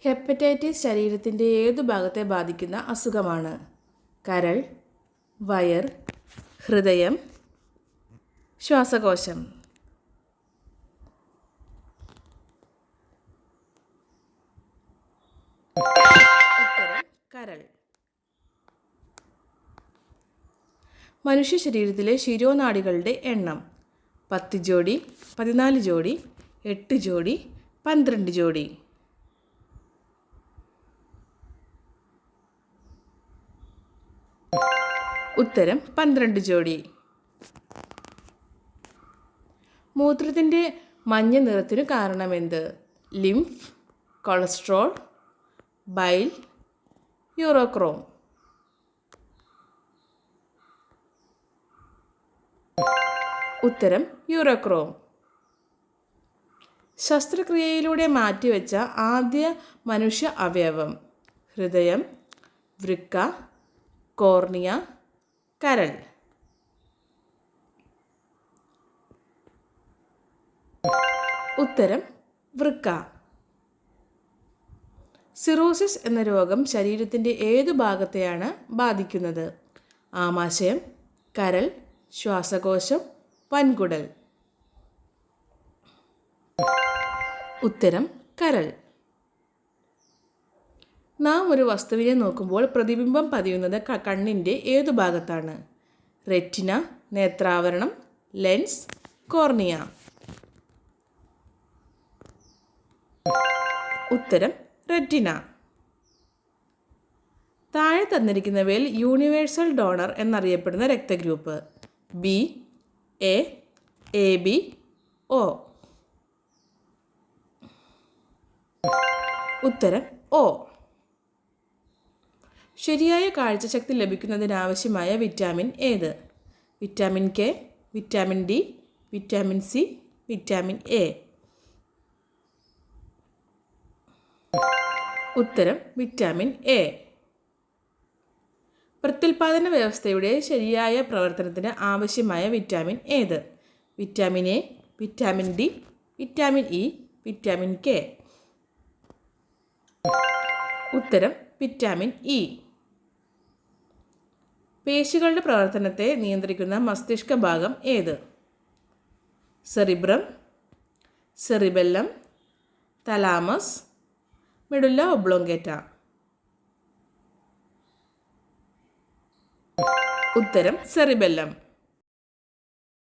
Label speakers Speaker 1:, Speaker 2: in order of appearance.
Speaker 1: Hepatitis ശരീരത്തിൻ്റെ ഏതു ഭാഗത്തെ ബാധിക്കുന്ന അസുഖമാണ്? കരൾ, വയർ, ഹൃദയം, ശ്വാസകോശം. ഉത്തരം കരൾ. മനുഷ്യ ശരീരത്തിലെ ശിരോനാഡികളുടെ എണ്ണം 10 ജോഡി, 14 ജോഡി, 8 ജോഡി, 12 ജോഡി. ഉത്തരം 12 ജോഡി. മൂത്രത്തിൻ്റെ മഞ്ഞ നിറത്തിനു കാരണമെന്ത്? Lymph, cholesterol, bile, urochrome. ഉത്തരം യൂറോക്രോം. ശസ്ത്രക്രിയയിലൂടെ മാറ്റിവെച്ച ആദ്യ മനുഷ്യ അവയവം? ഹൃദയം, വൃക്ക, കോർണിയ, കരൾ. ഉത്തരം വൃക്ക. സിറോസിസ് എന്ന രോഗം ശരീരത്തിൻ്റെ ഏതു ഭാഗത്തെയാണ് ബാധിക്കുന്നത്? ആമാശയം, കരൾ, ശ്വാസകോശം, വൻകുടൽ. ഉത്തരം കരൾ. നാം ഒരു വസ്തുവിനെ നോക്കുമ്പോൾ പ്രതിബിംബം പതിയുന്നത് കണ്ണിൻ്റെ ഏതു ഭാഗത്താണ്? റെറ്റിന, നേത്രാവരണം, ലെൻസ്, കോർണിയ. ഉത്തരം റെറ്റിന. താഴെ തന്നിരിക്കുന്നവയിൽ യൂണിവേഴ്സൽ ഡോണർ എന്നറിയപ്പെടുന്ന രക്തഗ്രൂപ്പ്? B, A, A B, O. ഉത്തരം ഒ. ശരിയായ കാഴ്ചശക്തി ലഭിക്കുന്നതിനാവശ്യമായ വിറ്റാമിൻ ഏത്? Vitamin K, vitamin D, vitamin C, vitamin A. ഉത്തരം വിറ്റാമിൻ എ. പ്രത്യുൽപാദന വ്യവസ്ഥയുടെ ശരിയായ പ്രവർത്തനത്തിന് ആവശ്യമായ വിറ്റാമിൻ ഏത്? Vitamin A, vitamin D, vitamin E, vitamin K. ഉത്തരം വിറ്റാമിൻ ഇ. പേശികളുടെ പ്രവർത്തനത്തെ നിയന്ത്രിക്കുന്ന മസ്തിഷ്ക ഭാഗം ഏത്? Cerebrum, cerebellum, thalamus, medulla oblongata. ഉത്തരം സെറിബെല്ലം.